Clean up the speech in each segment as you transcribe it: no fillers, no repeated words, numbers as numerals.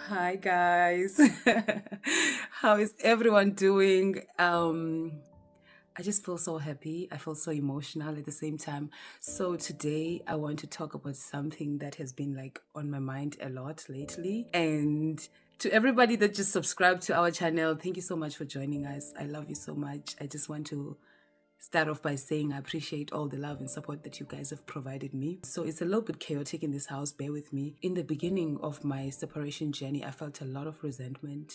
Hi guys. How is everyone doing? I just feel so happy. I feel so emotional at the same time. So today I want to talk about something that has been like on my mind a lot lately. And to everybody that just subscribed to our channel, thank you so much for joining us. I love you so much. I just want to start off by saying I appreciate all the love and support that you guys have provided me. So it's a little bit chaotic in this house, bear with me. In the beginning of my separation journey, I felt a lot of resentment.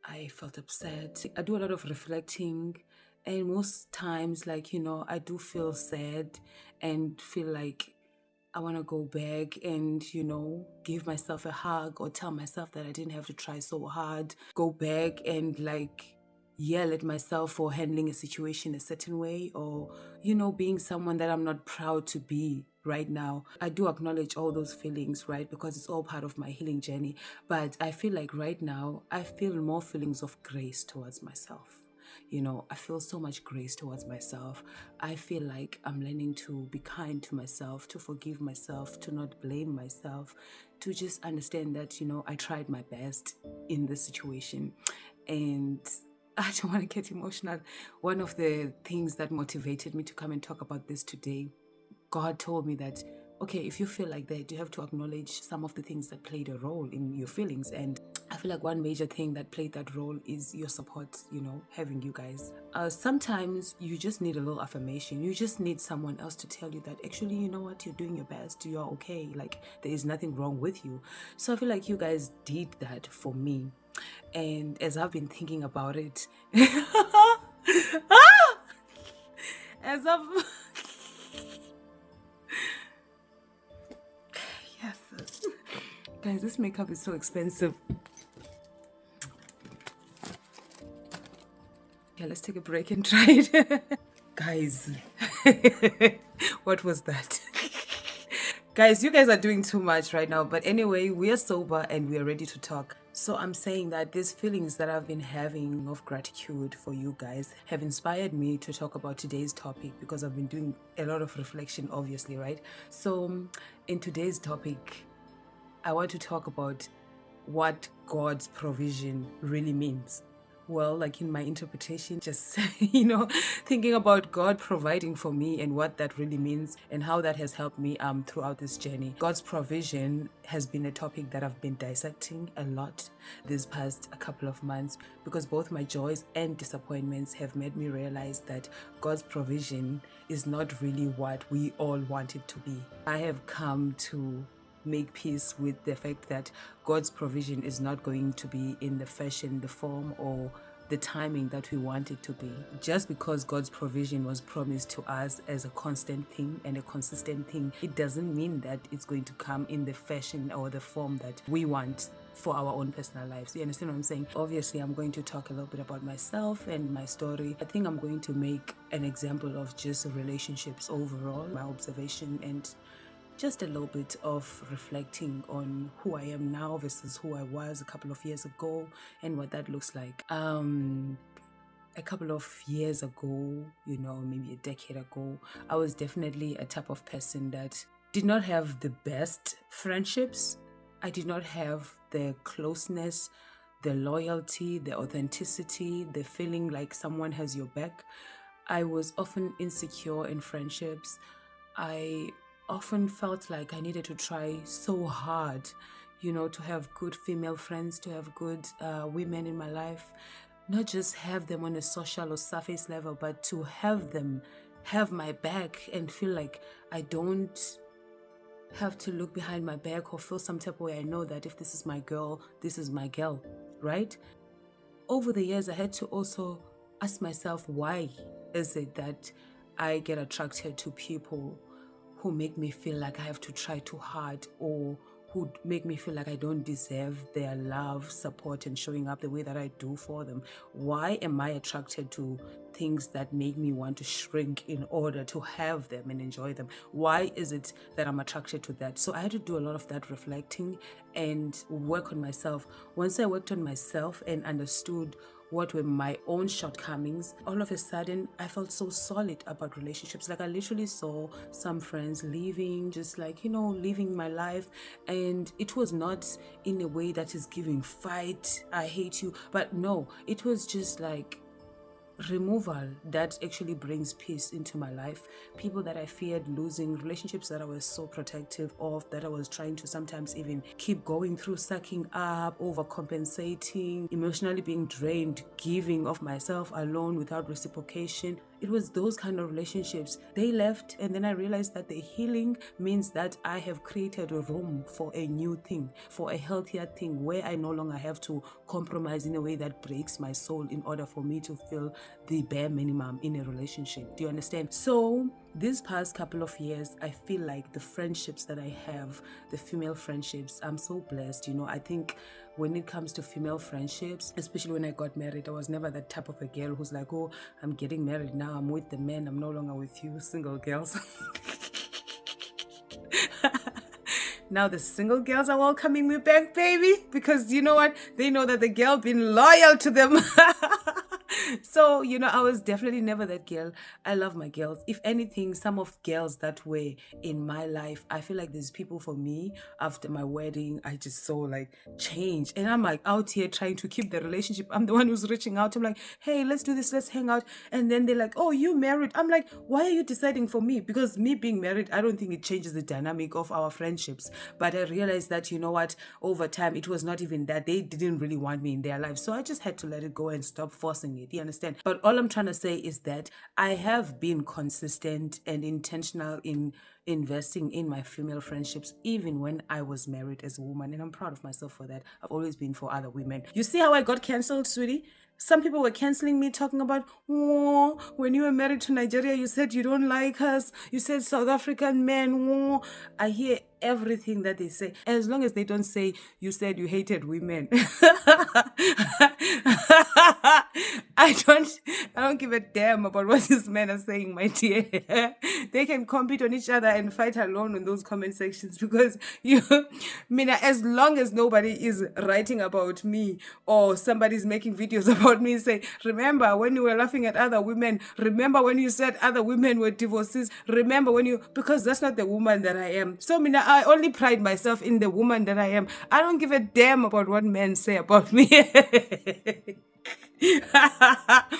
I felt upset. I do a lot of reflecting, and most times, I do feel sad and feel like I want to go back and, give myself a hug or tell myself that I didn't have to try so hard. Go back and yell at myself for handling a situation a certain way or, being someone that I'm not proud to be right now. I do acknowledge all those feelings, right? Because it's all part of my healing journey. But I feel like right now, I feel more feelings of grace towards myself. I feel so much grace towards myself. I feel like I'm learning to be kind to myself, to forgive myself, to not blame myself, to just understand that, I tried my best in this situation. And I don't want to get emotional. One of the things that motivated me to come and talk about this today, God told me that, okay, if you feel like that, you have to acknowledge some of the things that played a role in your feelings. And I feel like one major thing that played that role is your support, having you guys. Sometimes you just need a little affirmation. You just need someone else to tell you that actually, you know what, you're doing your best, you're okay, like there is nothing wrong with you. So I feel like you guys did that for me. And as I've been thinking about it, as I've yes, guys, this makeup is so expensive. Okay, let's take a break and try it. Guys, what was that? Guys, you guys are doing too much right now. But anyway, we are sober and we are ready to talk. So I'm saying that these feelings that I've been having of gratitude for you guys have inspired me to talk about today's topic because I've been doing a lot of reflection, obviously, right? So in today's topic, I want to talk about what God's provision really means. Well, like in my interpretation, just, thinking about God providing for me and what that really means and how that has helped me throughout this journey. God's provision has been a topic that I've been dissecting a lot this past a couple of months because both my joys and disappointments have made me realize that God's provision is not really what we all want it to be. I have come to make peace with the fact that God's provision is not going to be in the fashion, the form, or the timing that we want it to be. Just because God's provision was promised to us as a constant thing and a consistent thing, it doesn't mean that it's going to come in the fashion or the form that we want for our own personal lives. You understand what I'm saying? Obviously, I'm going to talk a little bit about myself and my story. I think I'm going to make an example of just relationships overall, my observation, and just a little bit of reflecting on who I am now versus who I was a couple of years ago and what that looks like. A couple of years ago, maybe a decade ago, I was definitely a type of person that did not have the best friendships. I did not have the closeness, the loyalty, the authenticity, the feeling like someone has your back. I was often insecure in friendships. I often felt like I needed to try so hard, to have good female friends, to have good women in my life, not just have them on a social or surface level, but to have them have my back and feel like I don't have to look behind my back or feel some type of way. I know that if this is my girl, this is my girl, right? Over the years, I had to also ask myself, why is it that I get attracted to people who make me feel like I have to try too hard or who make me feel like I don't deserve their love, support, and showing up the way that I do for them? Why am I attracted to things that make me want to shrink in order to have them and enjoy them? Why is it that I'm attracted to that? So I had to do a lot of that reflecting and work on myself. Once I worked on myself and understood what were my own shortcomings, all of a sudden I felt so solid about relationships. Like I literally saw some friends leaving, just like, living my life. And it was not in a way that is giving fight, I hate you. But no, it was just like removal that actually brings peace into my life. People that I feared losing, relationships that I was so protective of, that I was trying to sometimes even keep going through, sucking up, overcompensating, emotionally being drained, giving of myself alone without reciprocation. It was those kind of relationships. They left, and then I realized that the healing means that I have created a room for a new thing, for a healthier thing, where I no longer have to compromise in a way that breaks my soul in order for me to feel the bare minimum in a relationship. Do you understand? So these past couple of years, I feel like the friendships that I have, the female friendships, I'm so blessed. I think when it comes to female friendships, especially when I got married, I was never that type of a girl who's like, oh, I'm getting married now, I'm with the man, I'm no longer with you, single girls. Now the single girls are welcoming me back, baby, because you know what? They know that the girl been loyal to them. So, I was definitely never that girl. I love my girls. If anything, some of girls that were in my life, I feel like there's people for me after my wedding, I just saw like change. And I'm like out here trying to keep the relationship. I'm the one who's reaching out. I'm like, hey, let's do this. Let's hang out. And then they're like, oh, you married. I'm like, why are you deciding for me? Because me being married, I don't think it changes the dynamic of our friendships. But I realized that, over time, it was not even that. They didn't really want me in their life. So I just had to let it go and stop forcing it. You understand? But all I'm trying to say is that I have been consistent and intentional in investing in my female friendships, even when I was married as a woman. And I'm proud of myself for that. I've always been for other women. You see how I got cancelled, sweetie? Some people were canceling me, talking about, oh, when you were married to Nigeria, you said you don't like us. You said South African men. Oh. I hear everything that they say, as long as they don't say you said you hated women. I don't give a damn about what these men are saying, my dear. They can compete on each other and fight alone in those comment sections, because as long as nobody is writing about me or somebody's making videos about me, say, remember when you were laughing at other women, remember when you said other women were divorcees, remember because that's not the woman that I am. So I only pride myself in the woman that I am. I don't give a damn about what men say about me.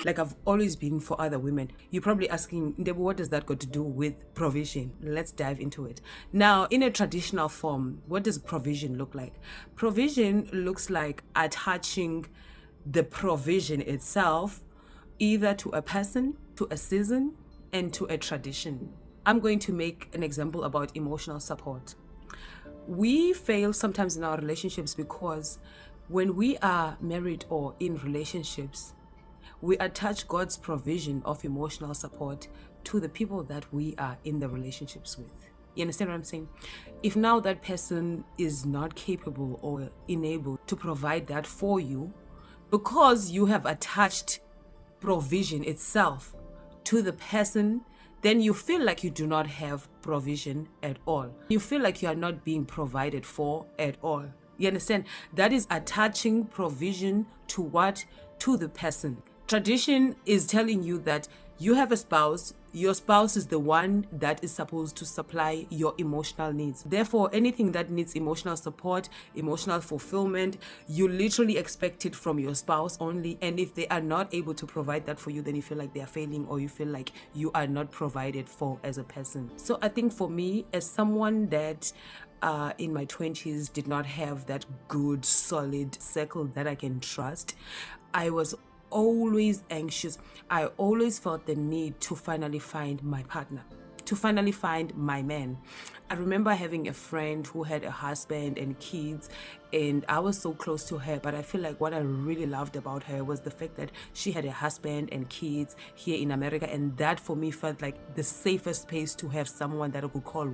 Like I've always been for other women. You're probably asking, Ntebo, what does that got to do with provision? Let's dive into it. Now, in a traditional form, what does provision look like? Provision looks like attaching the provision itself either to a person, to a season, and to a tradition. I'm going to make an example about emotional support. We fail sometimes in our relationships because when we are married or in relationships, we attach God's provision of emotional support to the people that we are in the relationships with. You understand what I'm saying? If now that person is not capable or enabled to provide that for you, because you have attached provision itself to the person, then you feel like you do not have provision at all. You feel like you are not being provided for at all. You understand? That is attaching provision to what? To the person. Tradition is telling you that you have a spouse. Your spouse is the one that is supposed to supply your emotional needs. Therefore, anything that needs emotional support, emotional fulfillment, you literally expect it from your spouse only. And if they are not able to provide that for you, then you feel like they are failing, or you feel like you are not provided for as a person. So I think for me, as someone that in my 20s did not have that good, solid circle that I can trust, I was always anxious. I always felt the need to finally find my partner, to finally find my man. I remember having a friend who had a husband and kids, and I was so close to her, but I feel like what I really loved about her was the fact that she had a husband and kids here in America, and that for me felt like the safest place to have someone that I could call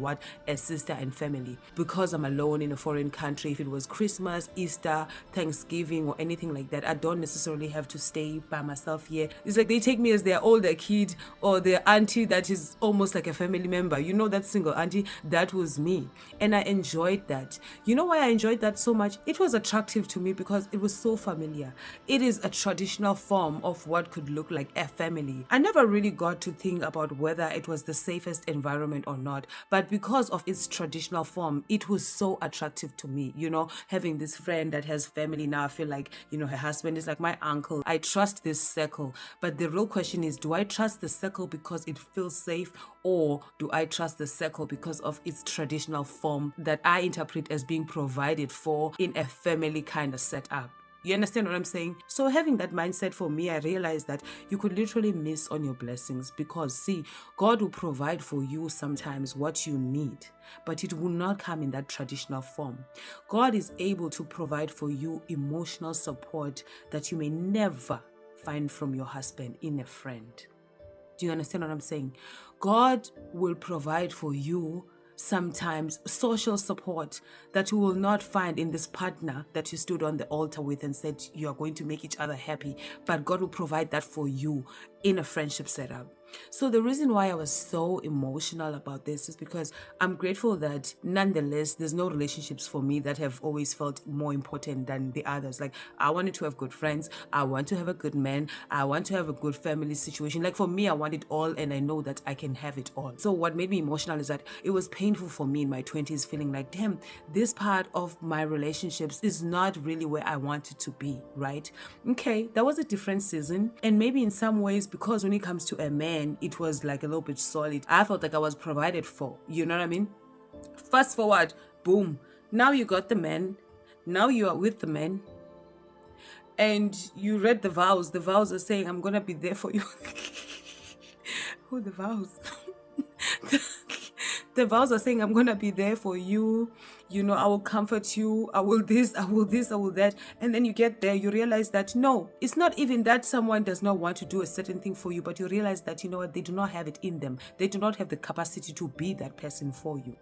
a sister and family. Because I'm alone in a foreign country, if it was Christmas, Easter, Thanksgiving, or anything like that, I don't necessarily have to stay by myself here. It's like they take me as their older kid or their auntie that is almost like a family member. You know, that single auntie that that was me. And I enjoyed that. You know why I enjoyed that so much? It was attractive to me because it was so familiar. It is a traditional form of what could look like a family. I never really got to think about whether it was the safest environment or not, but because of its traditional form, it was so attractive to me. Having this friend that has family now, I feel like, her husband is like my uncle. I trust this circle. But the real question is, do I trust the circle because it feels safe, or do I trust the circle because of its traditional form that I interpret as being provided for in a family kind of setup? You understand what I'm saying? So having that mindset, for me, I realized that you could literally miss on your blessings, because see, God will provide for you sometimes what you need, but it will not come in that traditional form. God is able to provide for you emotional support that you may never find from your husband in a friend. Do you understand what I'm saying? God will provide for you sometimes social support that you will not find in this partner that you stood on the altar with and said you are going to make each other happy, but God will provide that for you in a friendship setup. So the reason why I was so emotional about this is because I'm grateful that nonetheless there's no relationships for me that have always felt more important than the others. Like, I wanted to have good friends, I want to have a good man, I want to have a good family situation. Like, for me, I want it all, and I know that I can have it all. So what made me emotional is that it was painful for me in my 20s, feeling like, damn, this part of my relationships is not really where I wanted to be, right? Okay, that was a different season, and maybe in some ways, because when it comes to a man, it was like a little bit solid. I felt like I was provided for. You know what I mean? Fast forward, boom. Now you got the man. Now you are with the man. And you read the vows. The vows are saying, I'm going to be there for you. Oh, the vows. The vows are saying, I'm going to be there for you. I will comfort you. I will this, I will this, I will that. And then you get there, you realize that no, it's not even that someone does not want to do a certain thing for you, but you realize that, you know what, they do not have it in them. They do not have the capacity to be that person for you.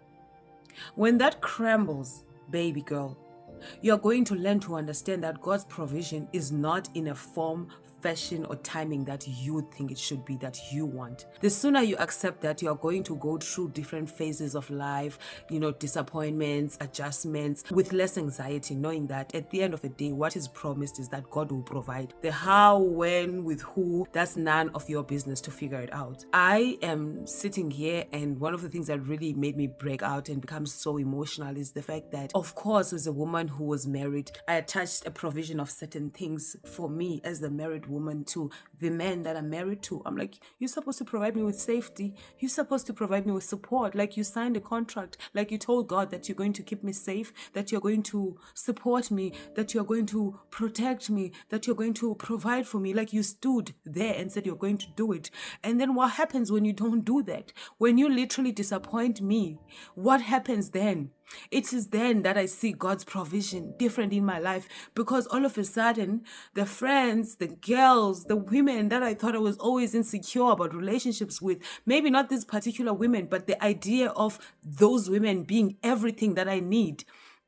When that crumbles, baby girl, you're going to learn to understand that God's provision is not in a form, fashion, or timing that you think it should be, that you want. The sooner you accept that, you are going to go through different phases of life, disappointments, adjustments, with less anxiety, knowing that at the end of the day, what is promised is that God will provide. The how, when, with who, that's none of your business to figure it out. I am sitting here, and one of the things that really made me break out and become so emotional is the fact that, of course, as a woman who was married, I attached a provision of certain things for me as the married woman to the man that I'm married to. I'm like, you're supposed to provide me with safety. You're supposed to provide me with support. Like, you signed a contract. Like, you told God that you're going to keep me safe, that you're going to support me, that you're going to protect me, that you're going to provide for me. Like, you stood there and said you're going to do it. And then what happens when you don't do that? When you literally disappoint me, what happens then? It is then that I see God's provision different in my life, because all of a sudden, the friends, the girls, the women that I thought I was always insecure about relationships with, maybe not these particular women, but the idea of those women being everything that I need,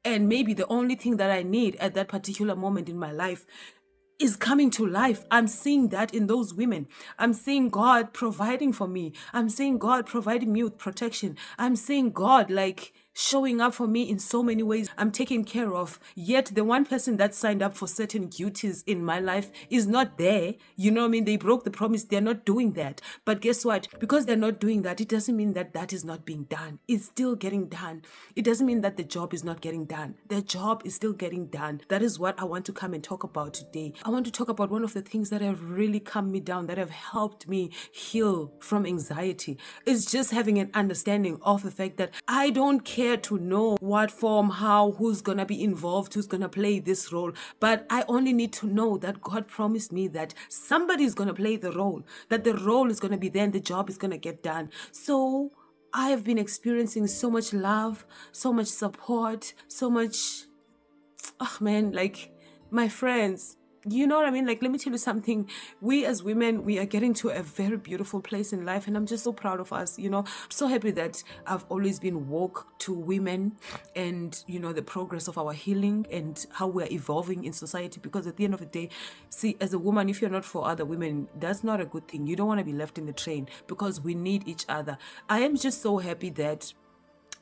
and maybe the only thing that I need at that particular moment in my life, is coming to life. I'm seeing that in those women. I'm seeing God providing for me. I'm seeing God providing me with protection. I'm seeing God showing up for me in so many ways. I'm taken care of. Yet the one person that signed up for certain duties in my life is not there. You know what I mean? They broke the promise. They're not doing that. But guess what? Because they're not doing that, it doesn't mean that that is not being done. It's still getting done. It doesn't mean that the job is not getting done. The job is still getting done. That is what I want to come and talk about today. I want to talk about one of the things that have really calmed me down, that have helped me heal from anxiety. It's just having an understanding of the fact that I don't care to know what form, how, who's gonna be involved, who's gonna play this role, but I only need to know that God promised me that somebody's gonna play the role, that the role is gonna be there and the job is gonna get done. So I have been experiencing so much love, so much support, so much, my friends. You know what I mean? Let me tell you something. We as women, we are getting to a very beautiful place in life, and I'm just so proud of us. I'm so happy that I've always been woke to women and, the progress of our healing and how we're evolving in society, because at the end of the day, see, as a woman, if you're not for other women, that's not a good thing. You don't want to be left in the train, because we need each other. I am just so happy that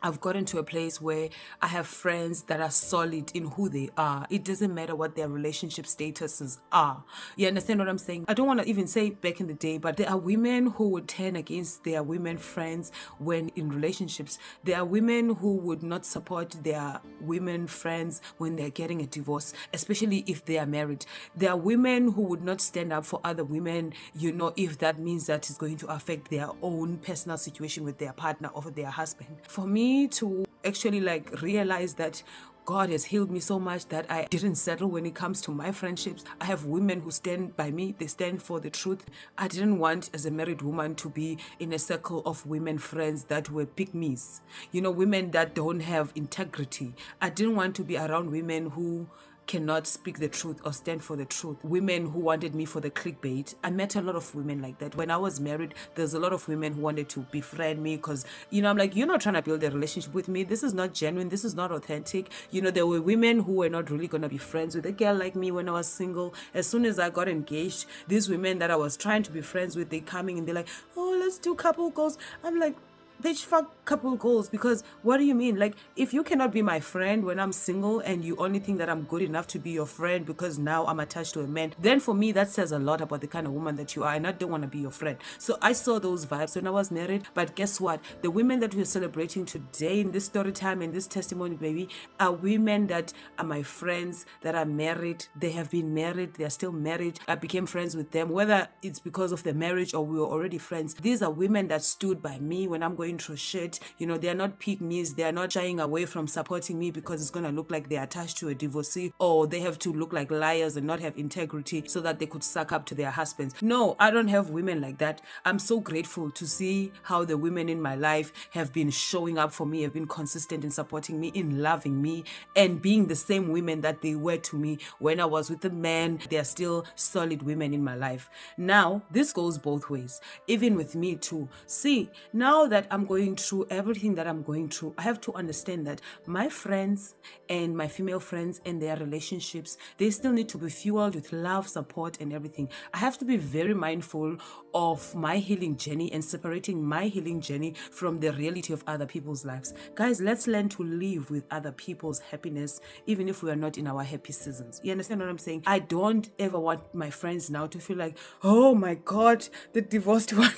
I've gotten to a place where I have friends that are solid in who they are. It doesn't matter what their relationship statuses are. You understand what I'm saying? I don't want to even say back in the day, but there are women who would turn against their women friends when in relationships. There are women who would not support their women friends when they're getting a divorce, especially if they are married. There are women who would not stand up for other women, if that means that it's going to affect their own personal situation with their partner or their husband. For me to actually realize that God has healed me so much that I didn't settle when it comes to my friendships. I have women who stand by me. They stand for the truth. I didn't want, as a married woman, to be in a circle of women friends that were pygmies. Women that don't have integrity. I didn't want to be around women who cannot speak the truth or stand for the truth. Women who wanted me for the clickbait. I met a lot of women like that. When I was married, there's a lot of women who wanted to befriend me because, I'm like, you're not trying to build a relationship with me. This is not genuine. This is not authentic. There were women who were not really going to be friends with a girl like me when I was single. As soon as I got engaged, these women that I was trying to be friends with, they coming and they're like, oh, let's do couple goals. I'm like, bitch, fuck couple goals, because what do you mean? If you cannot be my friend when I'm single and you only think that I'm good enough to be your friend because now I'm attached to a man, then for me that says a lot about the kind of woman that you are, and I don't want to be your friend. So I saw those vibes when I was married. But guess what? The women that we're celebrating today in this story time and this testimony, baby, are women that are my friends, that are married. They have been married. They are still married. I became friends with them, whether it's because of the marriage or we were already friends. These are women that stood by me when I'm going through shit. They are not pygmies. They are not shying away from supporting me because it's going to look like they're attached to a divorcee, or they have to look like liars and not have integrity so that they could suck up to their husbands. No, I don't have women like that. I'm so grateful to see how the women in my life have been showing up for me, have been consistent in supporting me, in loving me, and being the same women that they were to me when I was with the man. They are still solid women in my life. Now, this goes both ways, even with me too. See, now that I'm going through everything that I'm going through, I have to understand that my friends and my female friends and their relationships, they still need to be fueled with love, support, and everything. I have to be very mindful of my healing journey and separating my healing journey from the reality of other people's lives. Guys, let's learn to live with other people's happiness, even if we are not in our happy seasons. You understand what I'm saying? I don't ever want my friends now to feel like, oh my God, the divorced one.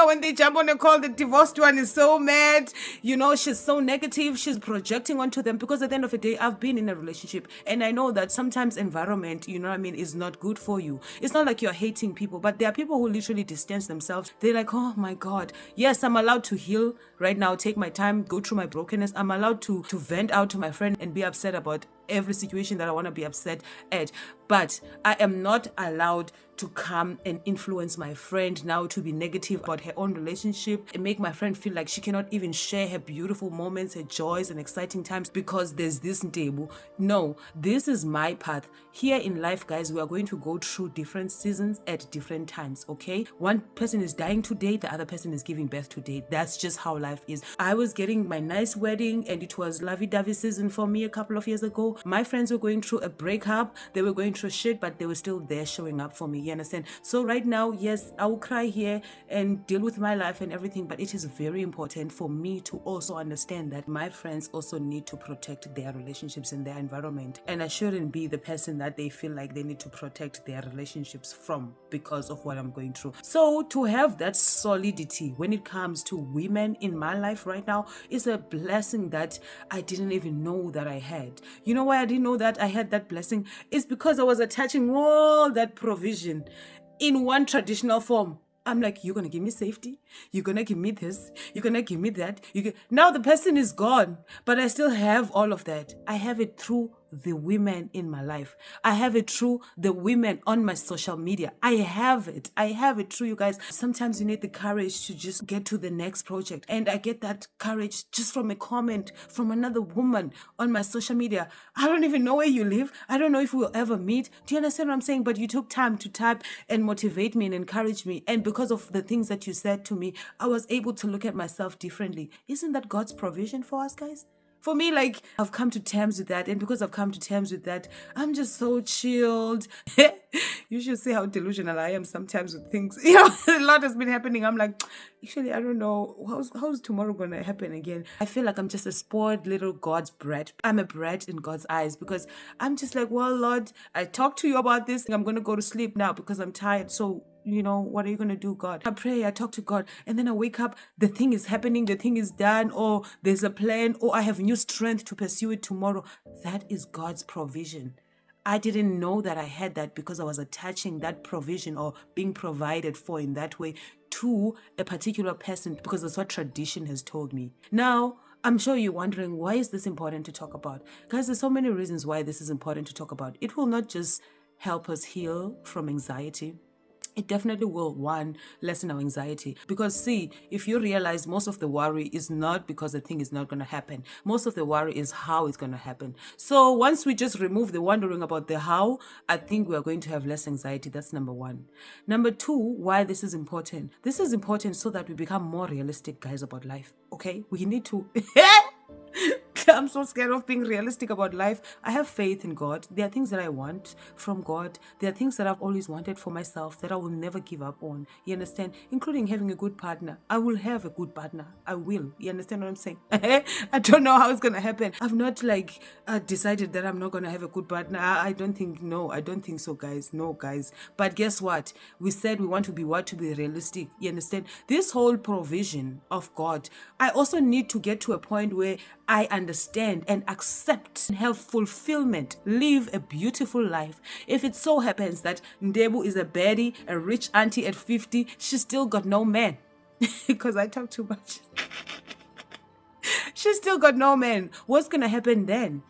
When they jump on a call, the divorced one is so mad. She's so negative. She's projecting onto them, because at the end of the day, I've been in a relationship and I know that sometimes environment, is not good for you. It's not like you're hating people, but there are people who literally distance themselves. They're like, oh my God, yes, I'm allowed to heal right now, take my time, go through my brokenness. I'm allowed to vent out to my friend and be upset about every situation that I want to be upset at. But I am not allowed to come and influence my friend now to be negative about her own relationship and make my friend feel like she cannot even share her beautiful moments, her joys and exciting times because there's this Ntebo. No, this is my path. Here in life, guys, we are going to go through different seasons at different times, okay? One person is dying today, the other person is giving birth today. That's just how life is. I was getting my nice wedding and it was lovey-dovey season for me a couple of years ago. My friends were going through a breakup. They were going through shit, but they were still there showing up for me. You understand? So right now, yes, I will cry here and deal with my life and everything, but it is very important for me to also understand that my friends also need to protect their relationships and their environment. And I shouldn't be the person that they feel like they need to protect their relationships from because of what I'm going through. So to have that solidity when it comes to women in my life right now is a blessing that I didn't even know that I had. You know why I didn't know that I had that blessing? It's because I was attaching all that provision in one traditional form. I'm like, you're going to give me safety. You're going to give me this. You're going to give me that. Now the person is gone, but I still have all of that. I have it through the women in my life. I have it through the women on my social media. I have it through you guys. Sometimes you need the courage to just get to the next project. And I get that courage just from a comment from another woman on my social media. I don't even know where you live. I don't know if we'll ever meet. Do you understand what I'm saying? But you took time to type and motivate me and encourage me. And because of the things that you said to me, I was able to look at myself differently. Isn't that God's provision for us, guys? For me, like, I've come to terms with that. And because I've come to terms with that, I'm just so chilled. You should see how delusional I am sometimes with things. A lot has been happening. I'm like, actually, I don't know. How's tomorrow going to happen again? I feel like I'm just a spoiled little God's brat. I'm a brat in God's eyes because I'm just like, well, Lord, I talked to you about this. I'm going to go to sleep now because I'm tired. So, what are you going to do, God? I pray, I talk to God, and then I wake up, the thing is happening, the thing is done, or there's a plan, or I have new strength to pursue it tomorrow. That is God's provision. I didn't know that I had that because I was attaching that provision or being provided for in that way to a particular person because that's what tradition has told me. Now, I'm sure you're wondering, why is this important to talk about? Guys, there's so many reasons why this is important to talk about. It will not just help us heal from anxiety. It definitely will, one, lessen our anxiety. Because see, if you realize most of the worry is not because the thing is not going to happen. Most of the worry is how it's going to happen. So once we just remove the wondering about the how, I think we are going to have less anxiety. That's number one. Number two, why this is important. This is important so that we become more realistic, guys, about life. Okay? We need to... I'm so scared of being realistic about life. I have faith in God. There are things that I want from God. There are things that I've always wanted for myself that I will never give up on. You understand? Including having a good partner. I will have a good partner. I will. You understand what I'm saying? I don't know how it's going to happen. I've not decided that I'm not going to have a good partner. I don't think so, guys. No, guys. But guess what? We said we want to be what? To be realistic. You understand? This whole provision of God, I also need to get to a point where I understand and accept and have fulfillment, live a beautiful life. If it so happens that Ntebo is a baddie, a rich auntie at 50, she's still got no man. Because I talk too much. She's still got no man. What's going to happen then?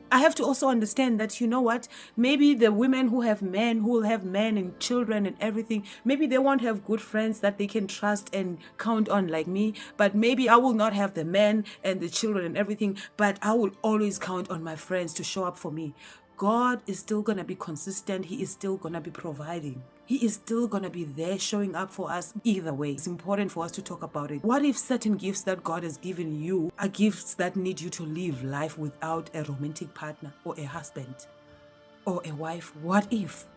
I have to also understand that, you know what, maybe the women who have men, who will have men and children and everything, maybe they won't have good friends that they can trust and count on like me, but maybe I will not have the men and the children and everything, but I will always count on my friends to show up for me. God is still going to be consistent. He is still going to be providing. He is still going to be there showing up for us either way. It's important for us to talk about it. What if certain gifts that God has given you are gifts that need you to live life without a romantic partner or a husband or a wife? What if?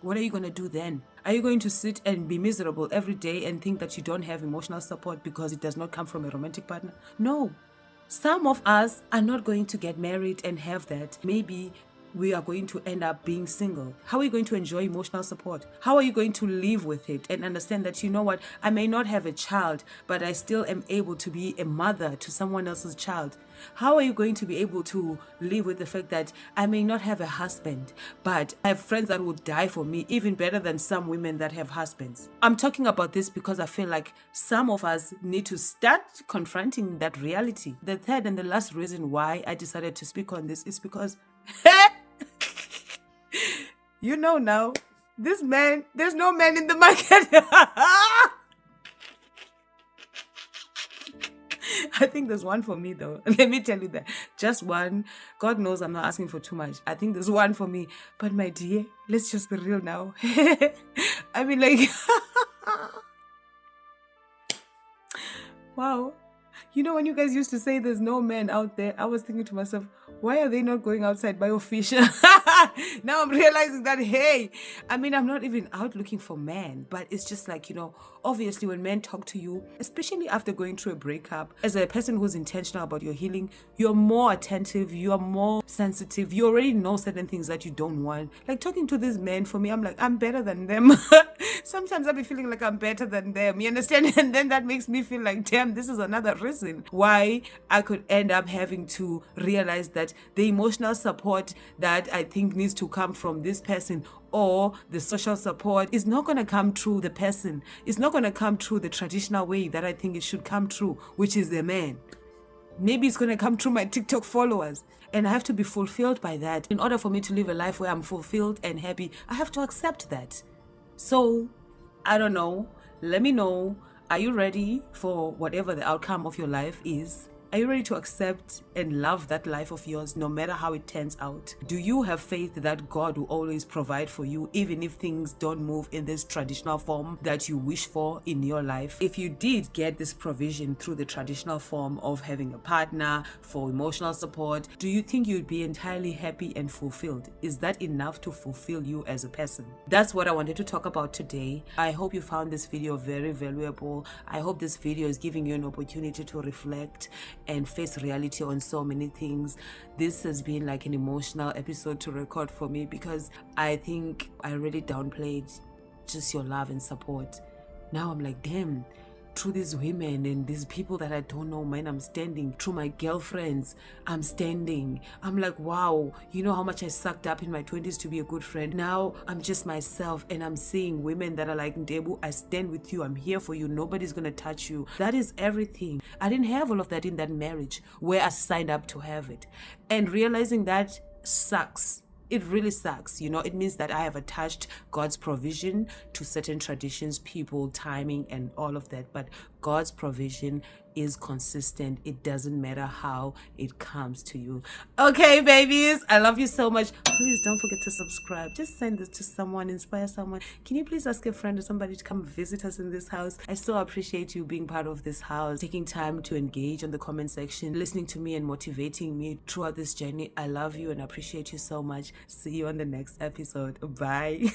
What are you going to do then? Are you going to sit and be miserable every day and think that you don't have emotional support because it does not come from a romantic partner? No. Some of us are not going to get married and have that. Maybe we are going to end up being single. How are you going to enjoy emotional support? How are you going to live with it and understand that, you know what, I may not have a child, but I still am able to be a mother to someone else's child? How are you going to be able to live with the fact that I may not have a husband, but I have friends that will die for me, even better than some women that have husbands? I'm talking about this because I feel like some of us need to start confronting that reality. The third and the last reason why I decided to speak on this is because you know now, this man, there's no man in the market. I think there's one for me though. Let me tell you that. Just one. God knows I'm not asking for too much. I think there's one for me. But my dear, let's just be real now. I mean, like, wow. You know, when you guys used to say there's no man out there, I was thinking to myself, why are they not going outside by fish? Now I'm realizing that, hey, I mean, I'm not even out looking for men, but it's just like, you know, obviously when men talk to you, especially after going through a breakup, as a person who's intentional about your healing, you're more attentive, you're more sensitive, you already know certain things that you don't want. Like talking to these men, for me, I'm like, I'm better than them. Sometimes I'll be feeling like I'm better than them, you understand? And then that makes me feel like, damn, this is another reason why I could end up having to realize that the emotional support that I think needs to come from this person or the social support is not going to come through the person. It's not going to come through the traditional way that I think it should come through, which is the man. Maybe it's going to come through my TikTok followers. And I have to be fulfilled by that. In order for me to live a life where I'm fulfilled and happy, I have to accept that. So, I don't know. Let me know. Are you ready for whatever the outcome of your life is? Are you ready to accept and love that life of yours no matter how it turns out? Do you have faith that God will always provide for you even if things don't move in this traditional form that you wish for in your life? If you did get this provision through the traditional form of having a partner for emotional support, do you think you'd be entirely happy and fulfilled? Is that enough to fulfill you as a person? That's what I wanted to talk about today. I hope you found this video very valuable. I hope this video is giving you an opportunity to reflect and face reality on so many things. This has been like an emotional episode to record for me because I think I really downplayed just your love and support. Now I'm like, damn, through these women and these people that I don't know, man, I'm standing. Through my girlfriends, I'm standing. I'm like, wow, you know how much I sucked up in my 20s to be a good friend. Now I'm just myself and I'm seeing women that are like, Ntebo, I stand with you. I'm here for you. Nobody's going to touch you. That is everything. I didn't have all of that in that marriage where I signed up to have it. And realizing that sucks. It really sucks. It means that I have attached God's provision to certain traditions, people, timing, and all of that. But God's provision is consistent. It doesn't matter how it comes to you. Okay, babies, I love you so much. Please don't forget to subscribe. Just send this to someone, inspire someone. Can you please ask a friend or somebody to come visit us in this house? I so appreciate you being part of this house, taking time to engage on the comment section, listening to me and motivating me throughout this journey. I love you and appreciate you so much. See you on the next episode. Bye.